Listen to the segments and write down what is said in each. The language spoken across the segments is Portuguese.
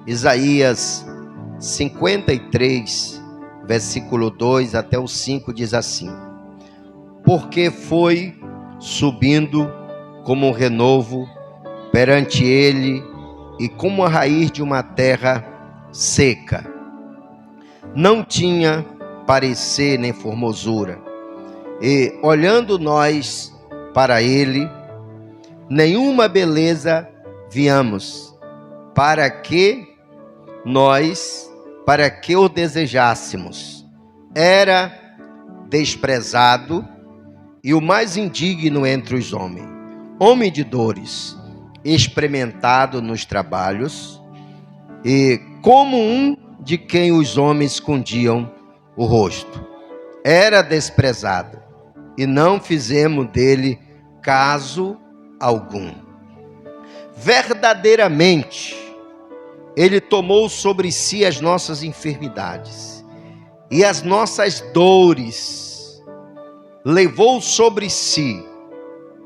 Isaías 53, versículo 2 até o 5 diz assim: porque foi subindo como um renovo perante ele, e como a raiz de uma terra seca. Não tinha parecer nem formosura, e olhando nós para ele, nenhuma beleza víamos, para que o desejássemos. Era desprezado e o mais indigno entre os homens, homem de dores, experimentado nos trabalhos, e como um de quem os homens escondiam o rosto. Era desprezado, e não fizemos dele caso algum. Verdadeiramente, ele tomou sobre si as nossas enfermidades e as nossas dores levou sobre si,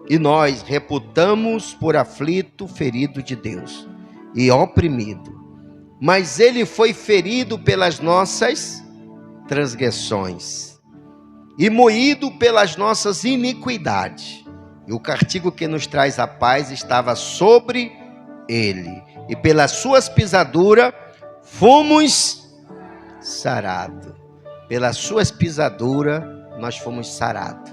e nós reputamos por aflito, ferido de Deus e oprimido. Mas ele foi ferido pelas nossas transgressões e moído pelas nossas iniquidades, e o castigo que nos traz a paz estava sobre ele, e pelas suas pisaduras fomos sarados. Pelas suas pisaduras nós fomos sarados.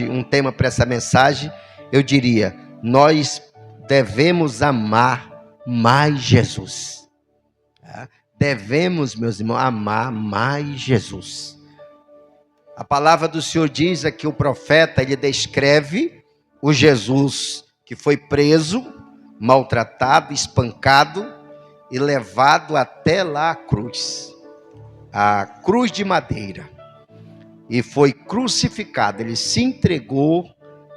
Um tema para essa mensagem, eu diria: nós devemos amar mais Jesus. Devemos, meus irmãos, amar mais Jesus. A palavra do Senhor diz aqui, o profeta, ele descreve o Jesus que foi preso, maltratado, espancado e levado até lá a cruz de madeira, e foi crucificado. Ele se entregou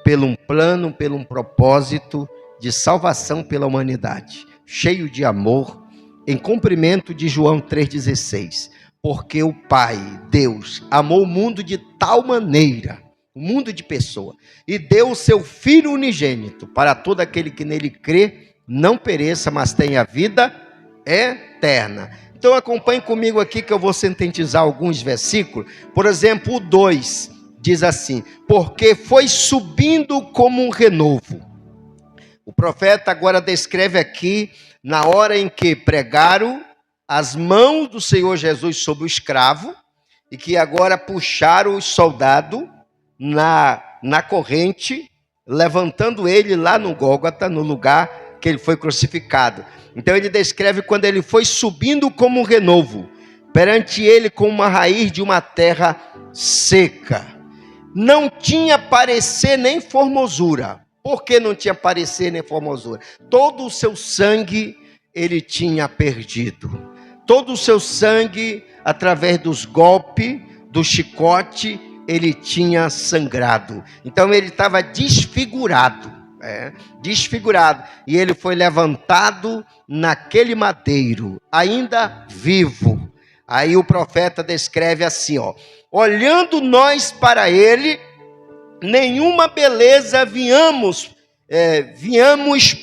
pelo um plano, pelo um propósito de salvação pela humanidade, cheio de amor, em cumprimento de João 3,16, porque o Pai, Deus, amou o mundo de tal maneira, o mundo de pessoa, e deu o seu Filho unigênito, para todo aquele que nele crê, não pereça, mas tenha vida eterna. Então acompanhe comigo aqui que eu vou sintetizar alguns versículos. Por exemplo, o 2 diz assim: porque foi subindo como um renovo. O profeta agora descreve aqui, na hora em que pregaram as mãos do Senhor Jesus sobre o escravo, e que agora puxaram os soldados na corrente, levantando ele lá no Gólgota, no lugar que ele foi crucificado. Então ele descreve quando ele foi subindo como um renovo, perante ele como uma raiz de uma terra seca. Não tinha parecer nem formosura. Por que não tinha parecer nem formosura? Todo o seu sangue ele tinha perdido. Todo o seu sangue, através dos golpes, do chicote, ele tinha sangrado. Então ele estava desfigurado. Desfigurado. E ele foi levantado naquele madeiro, ainda vivo. Aí o profeta descreve assim, olhando nós para ele, nenhuma beleza viamos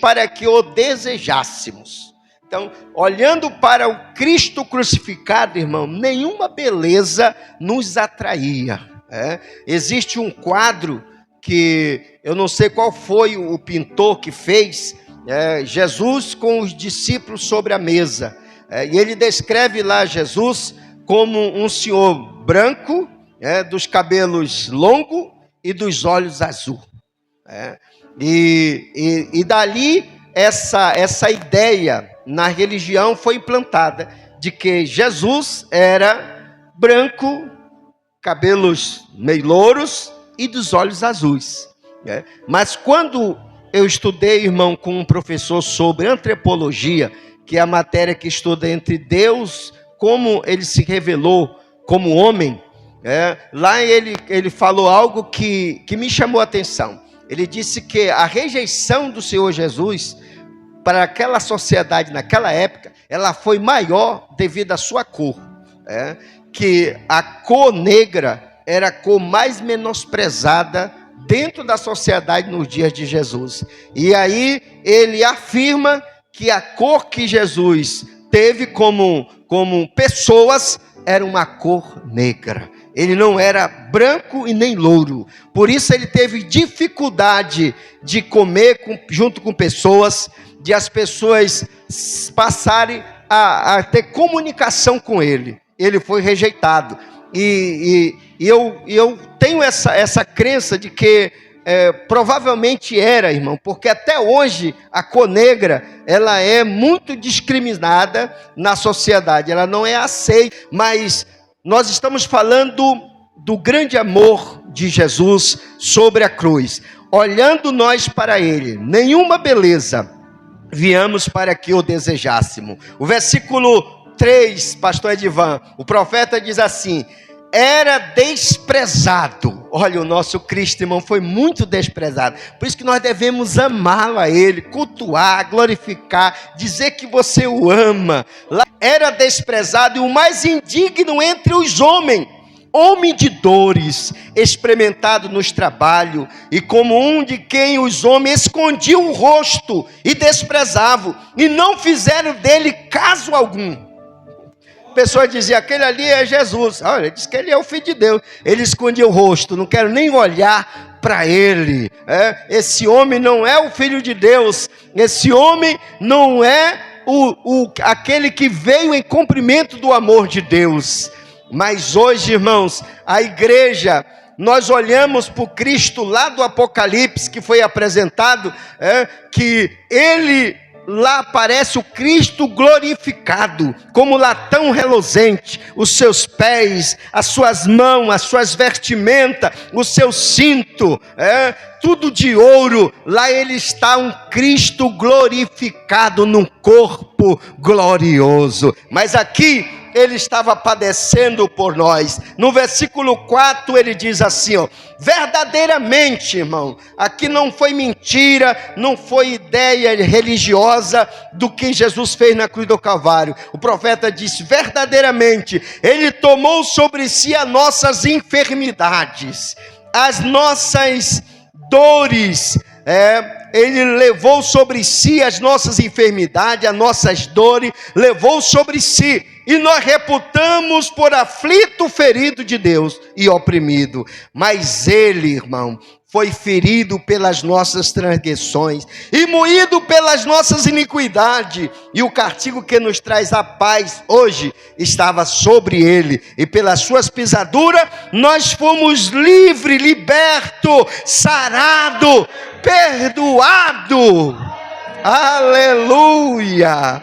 para que o desejássemos. Então, olhando para o Cristo crucificado, irmão, nenhuma beleza nos atraía. Existe um quadro que eu não sei qual foi o pintor que fez, Jesus com os discípulos sobre a mesa. E ele descreve lá Jesus como um senhor branco, dos cabelos longos e dos olhos azuis. E dali essa ideia na religião foi implantada, de que Jesus era branco, cabelos meio louros e dos olhos azuis. Mas quando eu estudei, irmão, com um professor sobre antropologia, que é a matéria que estuda entre Deus, como ele se revelou como homem, lá ele falou algo que me chamou a atenção. Ele disse que a rejeição do Senhor Jesus para aquela sociedade naquela época, ela foi maior devido à sua cor. Que a cor negra era a cor mais menosprezada dentro da sociedade nos dias de Jesus. E aí ele afirma que a cor que Jesus teve como pessoas era uma cor negra. Ele não era branco e nem louro. Por isso ele teve dificuldade de comer junto com pessoas, de as pessoas passarem a ter comunicação com ele. Ele foi rejeitado. E eu tenho essa crença de que provavelmente era, irmão, porque até hoje a cor negra, ela é muito discriminada na sociedade, ela não é aceita, mas nós estamos falando do grande amor de Jesus sobre a cruz. Olhando nós para ele, nenhuma beleza viemos para que o desejássemos. O versículo 3, pastor Edivan, o profeta diz assim: era desprezado. Olha, o nosso Cristo, irmão, foi muito desprezado. Por isso que nós devemos amá-lo a ele, cultuar, glorificar, dizer que você o ama. Era desprezado e o mais indigno entre os homens, homem de dores, experimentado nos trabalhos, e como um de quem os homens escondiam o rosto e desprezavam, e não fizeram dele caso algum. A pessoa dizia: aquele ali é Jesus. Olha, ele disse que ele é o Filho de Deus. Ele escondia o rosto, não quero nem olhar para ele. Esse homem não é o Filho de Deus. Esse homem não é aquele que veio em cumprimento do amor de Deus. Mas hoje, irmãos, a igreja, nós olhamos para o Cristo lá do Apocalipse, que foi apresentado, que ele... lá aparece o Cristo glorificado, como latão reluzente, os seus pés, as suas mãos, as suas vestimentas, o seu cinto, tudo de ouro. Lá ele está, um Cristo glorificado num corpo glorioso. Mas aqui ele estava padecendo por nós. No versículo 4 ele diz assim, verdadeiramente, irmão, aqui não foi mentira, não foi ideia religiosa do que Jesus fez na cruz do Calvário. O profeta disse: verdadeiramente, ele tomou sobre si as nossas enfermidades, as nossas dores, ele levou sobre si as nossas enfermidades, as nossas dores, levou sobre si, e nós reputamos por aflito, ferido de Deus e oprimido. Mas ele, irmão, foi ferido pelas nossas transgressões e moído pelas nossas iniquidades, e o castigo que nos traz a paz hoje estava sobre ele, e pelas suas pisaduras nós fomos livres, libertos, sarados, perdoado. Aleluia.